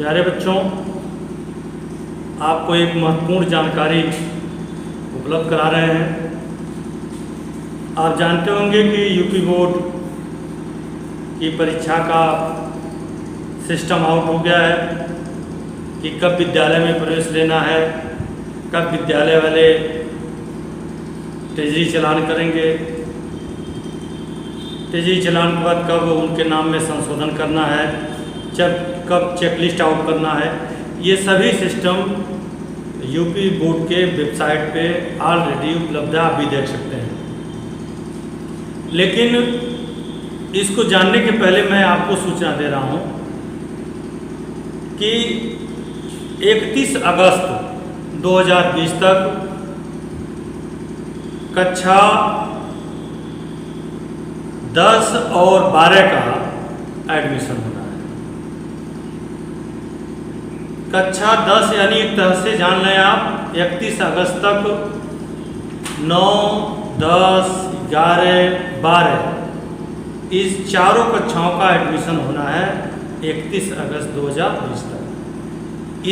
प्यारे बच्चों, आपको एक महत्वपूर्ण जानकारी उपलब्ध करा रहे हैं। आप जानते होंगे कि यूपी बोर्ड की परीक्षा का सिस्टम आउट हो गया है कि कब विद्यालय में प्रवेश लेना है, कब विद्यालय वाले तेजी चालान करेंगे, तेजी चालान के बाद कब उनके नाम में संशोधन करना है, कब चेकलिस्ट आउट करना है। ये सभी सिस्टम यूपी बोर्ड के वेबसाइट पे ऑलरेडी उपलब्ध है, आप भी देख सकते हैं। लेकिन इसको जानने के पहले मैं आपको सूचना दे रहा हूँ कि 31 अगस्त 2020 तक कक्षा 10 और 12 का एडमिशन होना है। कक्षा 10 यानी एक तरह से जान लें आप 31 अगस्त तक 9, 10, 11, 12 इस चारों कक्षाओं का एडमिशन होना है 31 अगस्त 2020 तक।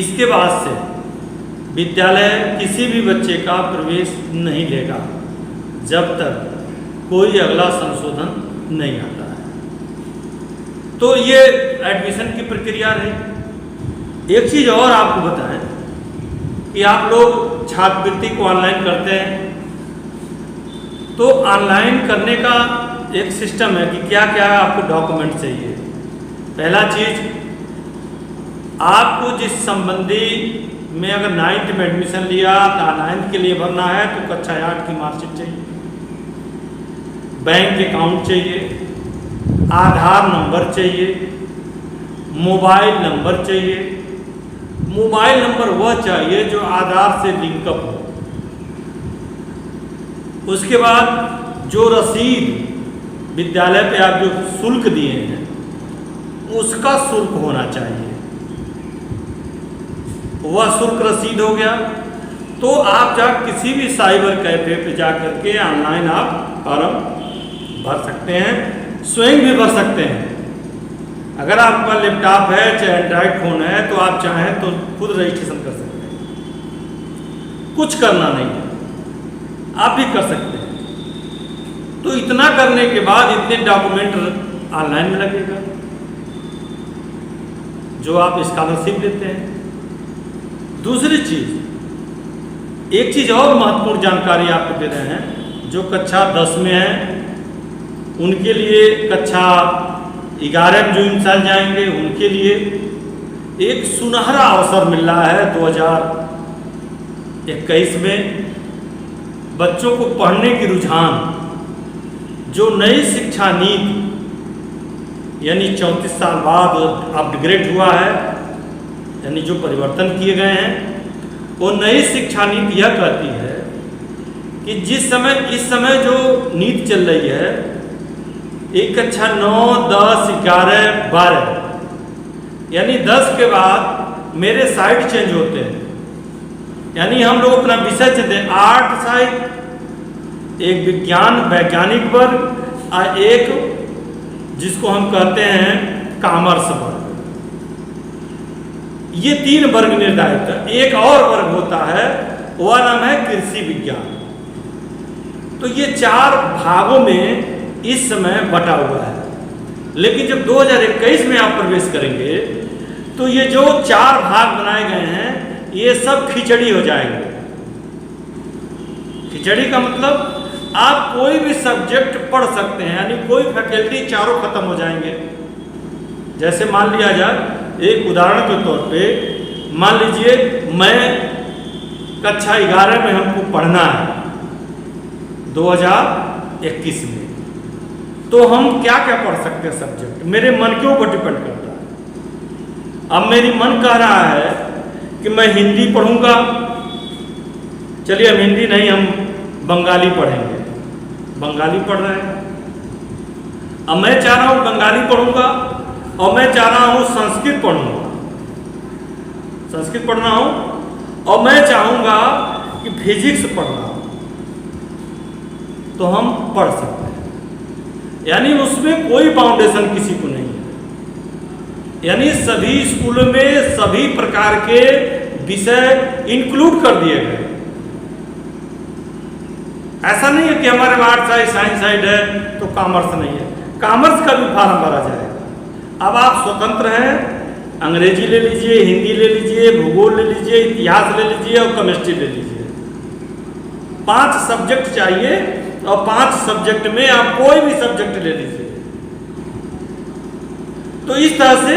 इसके बाद से विद्यालय किसी भी बच्चे का प्रवेश नहीं लेगा जब तक कोई अगला संशोधन नहीं आता है। तो ये एडमिशन की प्रक्रिया रही। एक चीज़ और आपको बताएं कि आप लोग छात्रवृत्ति को ऑनलाइन करते हैं, तो ऑनलाइन करने का एक सिस्टम है कि क्या क्या आपको डॉक्यूमेंट चाहिए। पहला चीज़, आपको जिस संबंधी में अगर 9th में एडमिशन लिया तो 9th के लिए भरना है तो कक्षा 8 की मार्कशीट चाहिए, बैंक अकाउंट चाहिए, आधार नंबर चाहिए, मोबाइल नंबर चाहिए। मोबाइल नंबर वह चाहिए जो आधार से लिंकअप हो। उसके बाद जो रसीद विद्यालय पे आप जो शुल्क दिए हैं उसका शुल्क होना चाहिए, वह शुल्क रसीद हो गया। तो आप किसी भी साइबर कैफे पे जा करके ऑनलाइन आप फॉर्म भर सकते हैं, स्वयं भी भर सकते हैं। अगर आपका लैपटॉप है चाहे एंड्रॉइड फ़ोन है तो आप चाहें तो खुद रजिस्ट्रेशन कर सकते हैं, कुछ करना नहीं है, आप भी कर सकते हैं। तो इतना करने के बाद इतने डॉक्यूमेंट ऑनलाइन में लगेगा जो आप स्कॉलरशिप लेते हैं। दूसरी चीज़, एक चीज़ और महत्वपूर्ण जानकारी आपको दे रहे हैं। जो कक्षा 10 में है उनके लिए, कक्षा 11 में जो इंसान जाएंगे उनके लिए एक सुनहरा अवसर मिल रहा है 2021 में। बच्चों को पढ़ने की रुझान, जो नई शिक्षा नीति यानी 34 साल बाद अपग्रेड हुआ है, यानी जो परिवर्तन किए गए हैं, वो नई शिक्षा नीति यह कहती है कि इस समय जो नीति चल रही है, एक कक्षा 9, 10, 11, 12 यानी 10 के बाद मेरे साइड चेंज होते हैं। यानी हम लोग अपना विषय चुनते हैं, आर्ट साइड, एक वैज्ञानिक वर्ग और एक जिसको हम कहते हैं कॉमर्स वर्ग। ये 3 वर्ग निर्धारित है। एक और वर्ग होता है, वह नाम है कृषि विज्ञान। तो ये 4 भागों में इस समय बटा हुआ है। लेकिन जब 2021 में आप प्रवेश करेंगे तो ये जो 4 भाग बनाए गए हैं ये सब खिचड़ी हो जाएंगे। खिचड़ी का मतलब आप कोई भी सब्जेक्ट पढ़ सकते हैं, यानी कोई फैकल्टी चारों खत्म हो जाएंगे। जैसे मान लिया जाए, एक उदाहरण के तौर पे मान लीजिए मैं कक्षा 11 में हमको पढ़ना है 2021 में, तो हम क्या क्या पढ़ सकते हैं सब्जेक्ट, मेरे मन के ऊपर डिपेंड करता है। अब मेरी मन कह रहा है कि मैं हिंदी पढ़ूंगा, चलिए हम हिंदी नहीं, हम बंगाली पढ़ेंगे, बंगाली पढ़ रहे हैं। अब मैं चाह रहा हूँ बंगाली पढ़ूंगा और मैं चाह रहा हूँ संस्कृत पढ़ूंगा, संस्कृत पढ़ना हो, और मैं चाहूँगा कि फिजिक्स पढ़ना हो, तो हम पढ़ सकते हैं। यानी उसमें कोई फाउंडेशन किसी को नहीं है। यानी सभी स्कूलों में सभी प्रकार के विषय इंक्लूड कर दिए गए। ऐसा नहीं है कि हमारे में आर्ट साइड साइंस साइड है तो कॉमर्स नहीं है, कॉमर्स का भी फार्म भरा जाएगा। अब आप स्वतंत्र हैं, अंग्रेजी ले लीजिए, हिंदी ले लीजिए, भूगोल ले लीजिए, इतिहास ले लीजिए और केमिस्ट्री ले लीजिए। 5 सब्जेक्ट चाहिए और 5 सब्जेक्ट में आप कोई भी सब्जेक्ट ले लीजिए। तो इस तरह से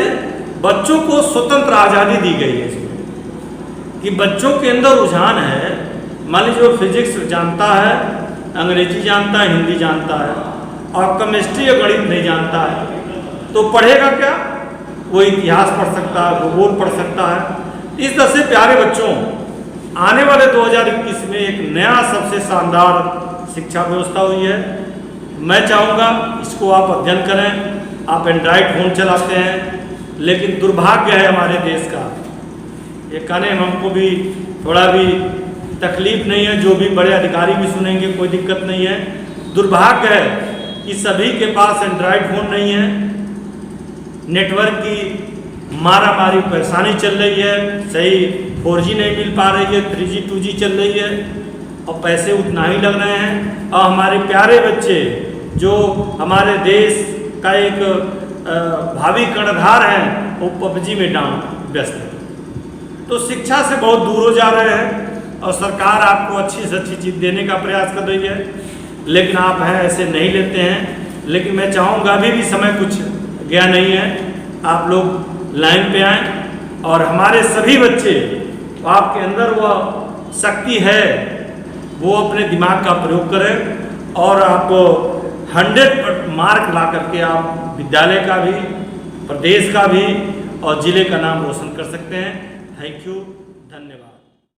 बच्चों को स्वतंत्र आज़ादी दी गई है इसमें कि बच्चों के अंदर रुझान है। मान लीजिए वो फिजिक्स जानता है, अंग्रेजी जानता है, हिंदी जानता है और केमिस्ट्री या गणित नहीं जानता है, तो पढ़ेगा क्या? वो इतिहास पढ़ सकता है, भूगोल पढ़ सकता है। इस तरह से प्यारे बच्चों, आने वाले 2021 में एक नया सबसे शानदार शिक्षा व्यवस्था हुई है। मैं चाहूँगा इसको आप अध्ययन करें। आप एंड्रॉइड फ़ोन चलाते हैं, लेकिन दुर्भाग्य है हमारे देश का, ये कहने में हमको भी थोड़ा भी तकलीफ नहीं है, जो भी बड़े अधिकारी भी सुनेंगे कोई दिक्कत नहीं है। दुर्भाग्य है कि सभी के पास एंड्रॉइड फ़ोन नहीं है। नेटवर्क की मारामारी परेशानी चल रही है, सही 4G नहीं मिल पा रही है, 3G 2G चल रही है और पैसे उतना ही लग रहे हैं। और हमारे प्यारे बच्चे जो हमारे देश का एक भावी कर्णधार हैं, वो PUBG में व्यस्त है। तो शिक्षा से बहुत दूर हो जा रहे हैं और सरकार आपको अच्छी से अच्छी चीज़ देने का प्रयास कर रही है, लेकिन आप हैं ऐसे नहीं लेते हैं। लेकिन मैं चाहूँगा अभी भी समय कुछ गया नहीं है, आप लोग लाइन पे आएँ और हमारे सभी बच्चे, आपके अंदर वह शक्ति है, वो अपने दिमाग का प्रयोग करें और आप 100 मार्क ला करके आप विद्यालय का भी, प्रदेश का भी और जिले का नाम रोशन कर सकते हैं। थैंक यू, धन्यवाद।